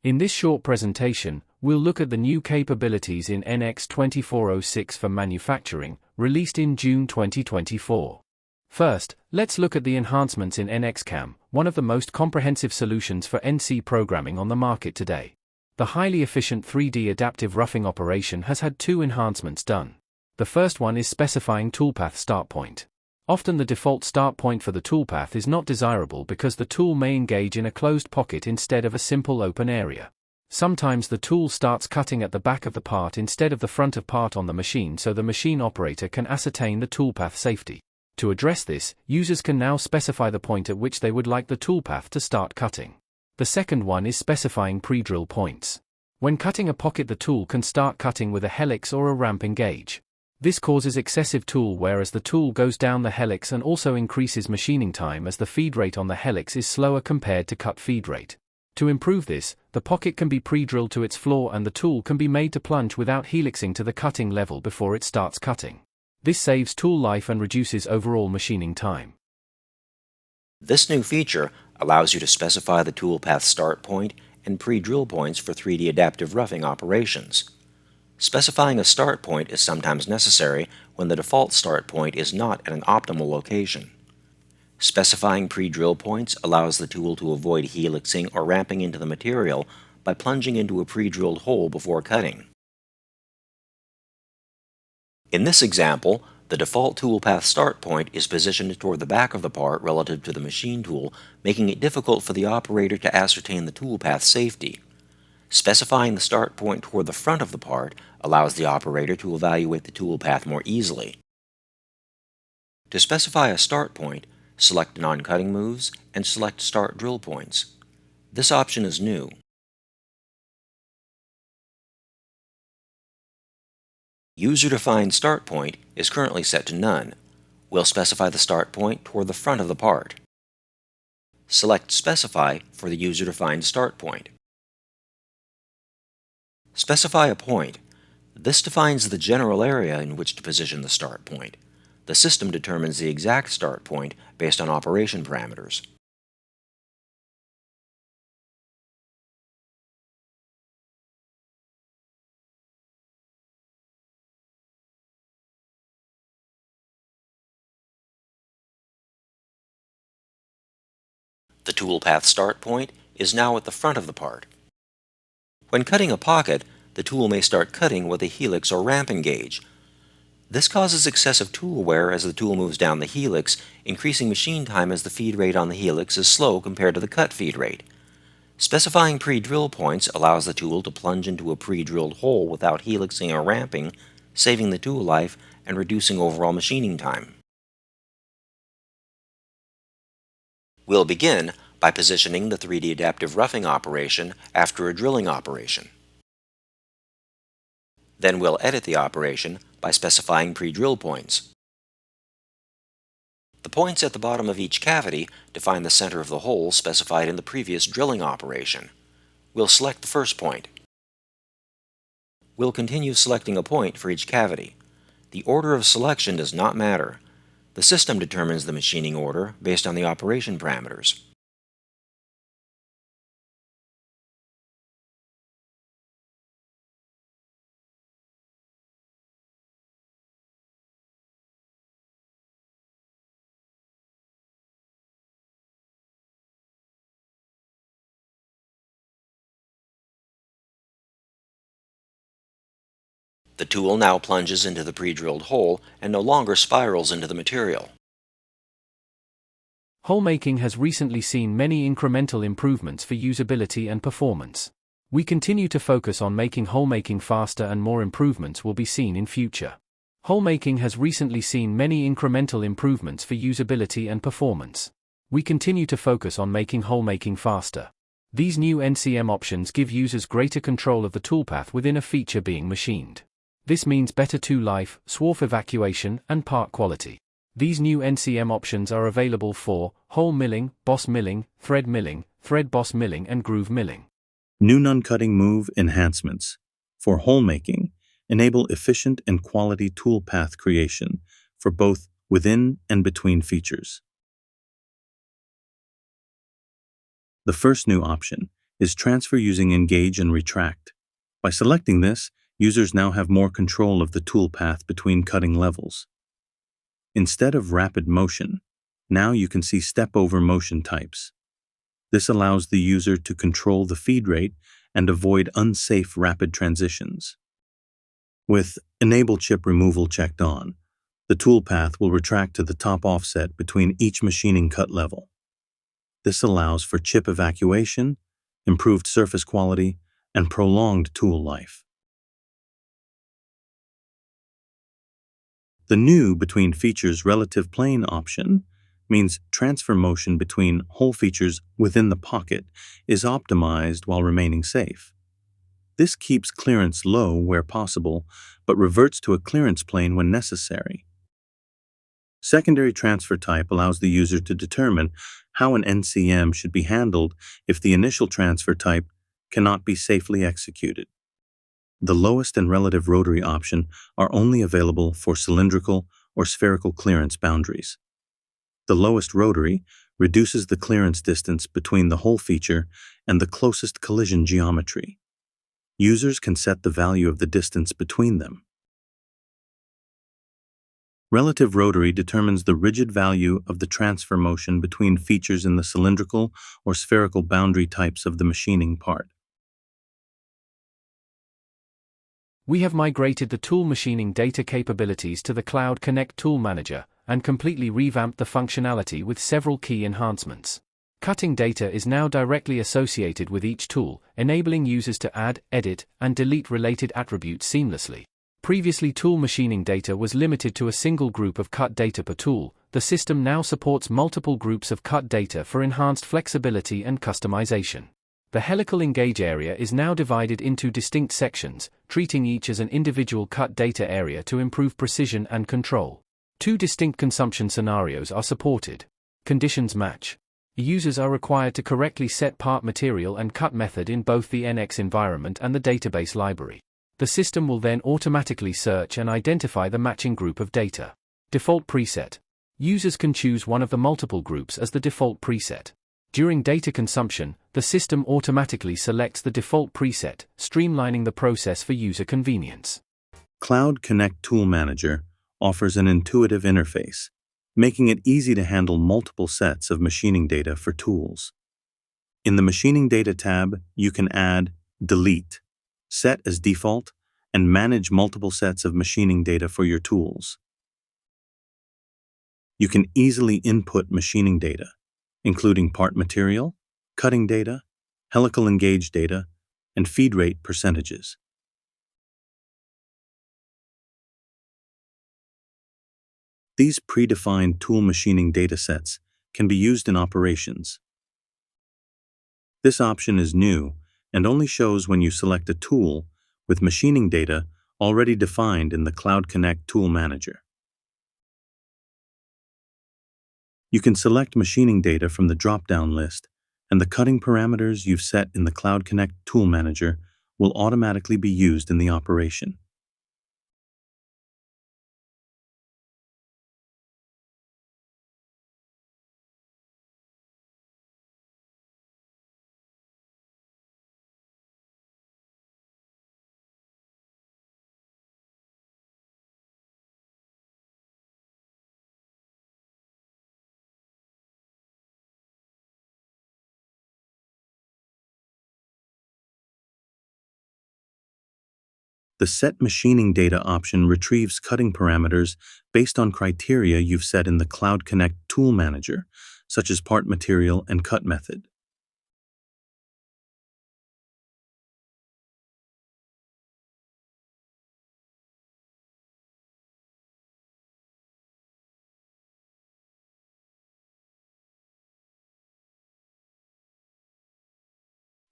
In this short presentation, we'll look at the new capabilities in NX 2406 for manufacturing, released in June 2024. First, let's look at the enhancements in NX CAM, one of the most comprehensive solutions for NC programming on the market today. The highly efficient 3D adaptive roughing operation has had two enhancements done. The first one is specifying toolpath start point. Often the default start point for the toolpath is not desirable because the tool may engage in a closed pocket instead of a simple open area. Sometimes the tool starts cutting at the back of the part instead of the front of part on the machine, so the machine operator can ascertain the toolpath safety. To address this, users can now specify the point at which they would like the toolpath to start cutting. The second one is specifying pre-drill points. When cutting a pocket, the tool can start cutting with a helix or a ramp engage. This causes excessive tool wear as the tool goes down the helix and also increases machining time as the feed rate on the helix is slower compared to cut feed rate. To improve this, the pocket can be pre-drilled to its floor and the tool can be made to plunge without helixing to the cutting level before it starts cutting. This saves tool life and reduces overall machining time. This new feature allows you to specify the toolpath start point and pre-drill points for 3D adaptive roughing operations. Specifying a start point is sometimes necessary when the default start point is not at an optimal location. Specifying pre-drill points allows the tool to avoid helixing or ramping into the material by plunging into a pre-drilled hole before cutting. In this example, the default toolpath start point is positioned toward the back of the part relative to the machine tool, making it difficult for the operator to ascertain the toolpath safety. Specifying the start point toward the front of the part allows the operator to evaluate the toolpath more easily. To specify a start point, select Non-Cutting Moves and select Start Drill Points. This option is new. User-Defined Start Point is currently set to None. We'll specify the start point toward the front of the part. Select Specify for the user-defined start point. Specify a point. This defines the general area in which to position the start point. The system determines the exact start point based on operation parameters. The toolpath start point is now at the front of the part. When cutting a pocket, the tool may start cutting with a helix or ramp engage. This causes excessive tool wear as the tool moves down the helix, increasing machine time as the feed rate on the helix is slow compared to the cut feed rate. Specifying pre-drill points allows the tool to plunge into a pre-drilled hole without helixing or ramping, saving the tool life and reducing overall machining time. We'll begin by positioning the 3D adaptive roughing operation after a drilling operation. Then we'll edit the operation by specifying pre-drill points. The points at the bottom of each cavity define the center of the hole specified in the previous drilling operation. We'll select the first point. We'll continue selecting a point for each cavity. The order of selection does not matter. The system determines the machining order based on the operation parameters. The tool now plunges into the pre-drilled hole and no longer spirals into the material. Hole making has recently seen many incremental improvements for usability and performance. We continue to focus on making hole making faster, and more improvements will be seen in future. Hole making has recently seen many incremental improvements for usability and performance. We continue to focus on making hole making faster. These new NCM options give users greater control of the toolpath within a feature being machined. This means better tool life, swarf evacuation, and part quality. These new NCM options are available for hole milling, boss milling, thread boss milling, and groove milling. New non-cutting move enhancements for hole making enable efficient and quality toolpath creation for both within and between features. The first new option is transfer using engage and retract. By selecting this, users now have more control of the toolpath between cutting levels. Instead of rapid motion, now you can see step-over motion types. This allows the user to control the feed rate and avoid unsafe rapid transitions. With Enable Chip Removal checked on, the toolpath will retract to the top offset between each machining cut level. This allows for chip evacuation, improved surface quality, and prolonged tool life. The new Between Features Relative Plane option means transfer motion between whole features within the pocket is optimized while remaining safe. This keeps clearance low where possible, but reverts to a clearance plane when necessary. Secondary transfer type allows the user to determine how an NCM should be handled if the initial transfer type cannot be safely executed. The lowest and relative rotary option are only available for cylindrical or spherical clearance boundaries. The lowest rotary reduces the clearance distance between the whole feature and the closest collision geometry. Users can set the value of the distance between them. Relative rotary determines the rigid value of the transfer motion between features in the cylindrical or spherical boundary types of the machining part. We have migrated the tool machining data capabilities to the Cloud Connect Tool Manager and completely revamped the functionality with several key enhancements. Cutting data is now directly associated with each tool, enabling users to add, edit, and delete related attributes seamlessly. Previously, tool machining data was limited to a single group of cut data per tool. The system now supports multiple groups of cut data for enhanced flexibility and customization. The helical engage area is now divided into distinct sections, treating each as an individual cut data area to improve precision and control. Two distinct consumption scenarios are supported. Conditions match. Users are required to correctly set part material and cut method in both the NX environment and the database library. The system will then automatically search and identify the matching group of data. Default preset. Users can choose one of the multiple groups as the default preset. During data consumption, the system automatically selects the default preset, streamlining the process for user convenience. Cloud Connect Tool Manager offers an intuitive interface, making it easy to handle multiple sets of machining data for tools. In the Machining Data tab, you can add, delete, set as default, and manage multiple sets of machining data for your tools. You can easily input machining data, including part material, cutting data, helical engage data, and feed rate percentages. These predefined tool machining datasets can be used in operations. This option is new and only shows when you select a tool with machining data already defined in the Cloud Connect Tool Manager. You can select machining data from the drop-down list, and the cutting parameters you've set in the Cloud Connect Tool Manager will automatically be used in the operation. The Set Machining Data option retrieves cutting parameters based on criteria you've set in the Cloud Connect Tool Manager, such as part material and cut method.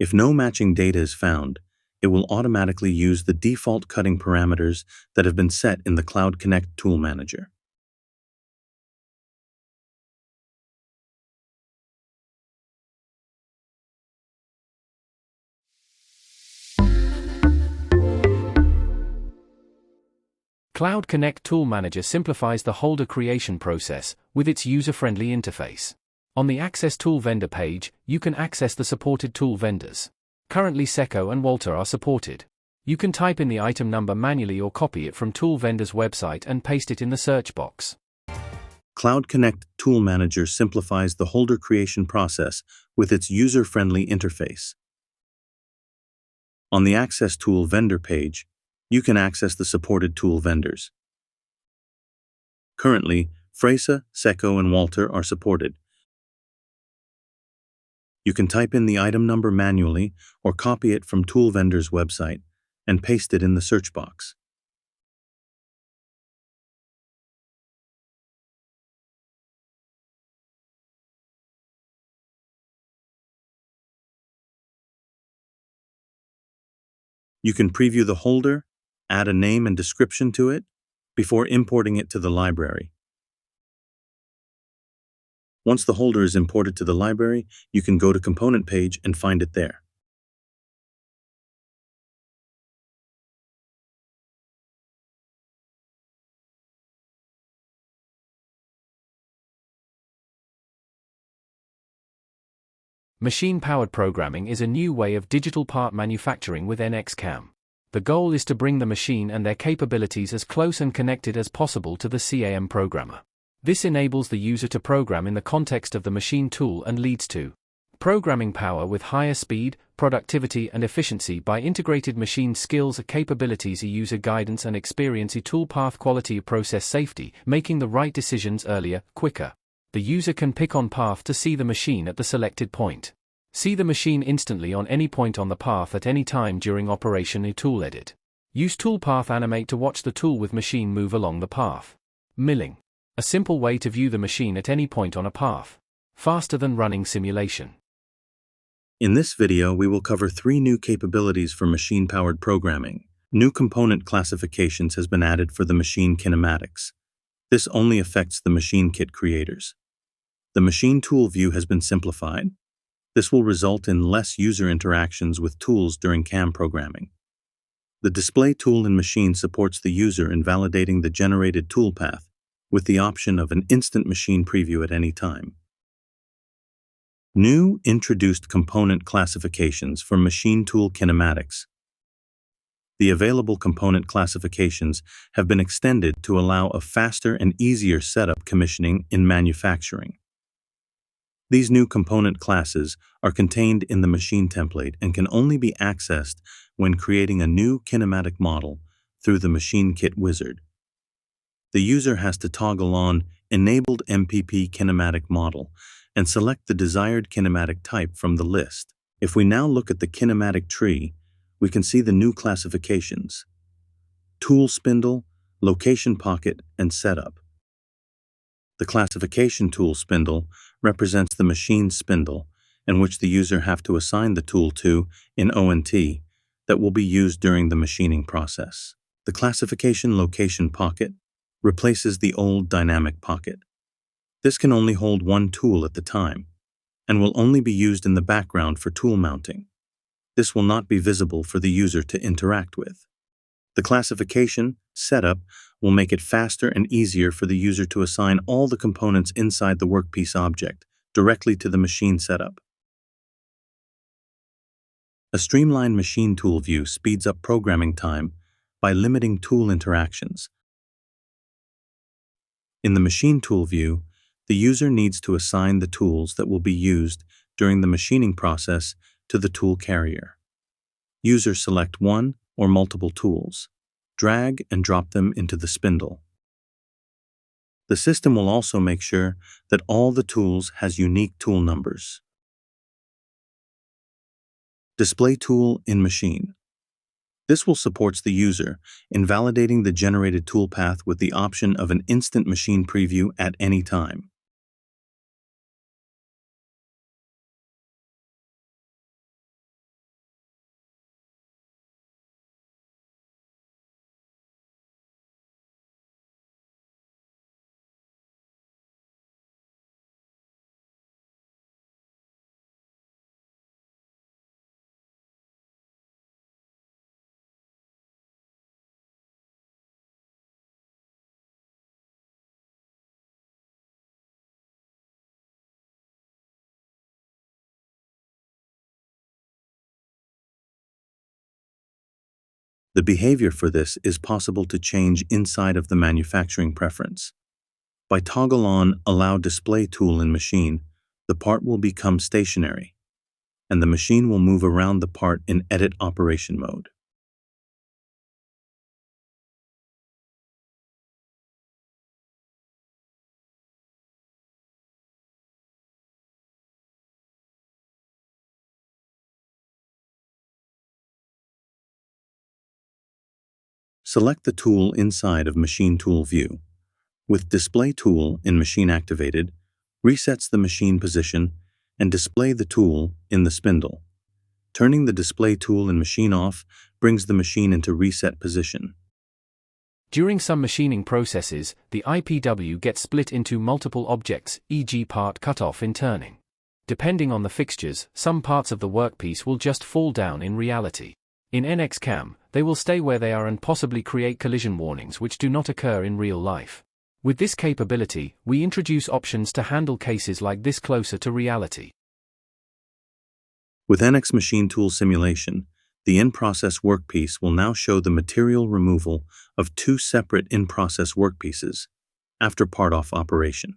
If no matching data is found, it will automatically use the default cutting parameters that have been set in the Cloud Connect Tool Manager. Cloud Connect Tool Manager simplifies the holder creation process with its user-friendly interface. On the Access Tool Vendor page, you can access the supported tool vendors. Currently Seco and Walter are supported. You can type in the item number manually or copy it from tool vendor's website and paste it in the search box. Cloud Connect Tool Manager simplifies the holder creation process with its user-friendly interface. On the Access Tool Vendor page, you can access the supported tool vendors. Currently, Fresa, Seco, and Walter are supported. You can type in the item number manually or copy it from tool vendor's website and paste it in the search box. You can preview the holder, add a name and description to it, before importing it to the library. Once the holder is imported to the library, you can go to Component page and find it there. Machine-powered programming is a new way of digital part manufacturing with NX CAM. The goal is to bring the machine and their capabilities as close and connected as possible to the CAM programmer. This enables the user to program in the context of the machine tool and leads to programming power with higher speed, productivity and efficiency by integrated machine skills, capabilities, user guidance and experience, toolpath quality, process safety, making the right decisions earlier, quicker. The user can pick on path to see the machine at the selected point. See the machine instantly on any point on the path at any time during operation. Tool edit. Use toolpath animate to watch the tool with machine move along the path. Milling. A simple way to view the machine at any point on a path. Faster than running simulation. In this video, we will cover 3 new capabilities for machine-powered programming. New component classifications has been added for the machine kinematics. This only affects the machine kit creators. The machine tool view has been simplified. This will result in less user interactions with tools during CAM programming. The display tool in machine supports the user in validating the generated toolpath with the option of an instant machine preview at any time. New introduced component classifications for machine tool kinematics. The available component classifications have been extended to allow a faster and easier setup commissioning in manufacturing. These new component classes are contained in the machine template and can only be accessed when creating a new kinematic model through the Machine Kit wizard. The user has to toggle on Enabled MPP Kinematic Model and select the desired kinematic type from the list. If we now look at the kinematic tree, we can see the new classifications: Tool Spindle, Location Pocket, and Setup. The classification tool spindle represents the machine spindle in which the user have to assign the tool to in ONT that will be used during the machining process. The classification location pocket replaces the old dynamic pocket. This can only hold one tool at the time and will only be used in the background for tool mounting. This will not be visible for the user to interact with. The classification setup will make it faster and easier for the user to assign all the components inside the workpiece object directly to the machine setup. A streamlined machine tool view speeds up programming time by limiting tool interactions. In the machine tool view, the user needs to assign the tools that will be used during the machining process to the tool carrier. Users select one or multiple tools, drag and drop them into the spindle. The system will also make sure that all the tools has unique tool numbers. Display tool in machine. This will support the user in validating the generated toolpath with the option of an instant machine preview at any time. The behavior for this is possible to change inside of the manufacturing preference. By toggle on Allow Display tool in machine, the part will become stationary, and the machine will move around the part in Edit Operation mode. Select the tool inside of Machine Tool view. With Display tool in machine activated, resets the machine position and display the tool in the spindle. Turning the Display tool in machine off brings the machine into reset position. During some machining processes, the IPW gets split into multiple objects, e.g. part cutoff in turning. Depending on the fixtures, some parts of the workpiece will just fall down in reality. In NX CAM, they will stay where they are and possibly create collision warnings which do not occur in real life. With this capability, we introduce options to handle cases like this closer to reality. With NX Machine Tool Simulation, the In-Process Workpiece will now show the material removal of two separate in-process workpieces after part-off operation.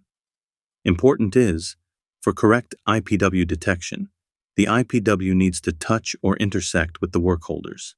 Important is, for correct IPW detection, the IPW needs to touch or intersect with the work holders.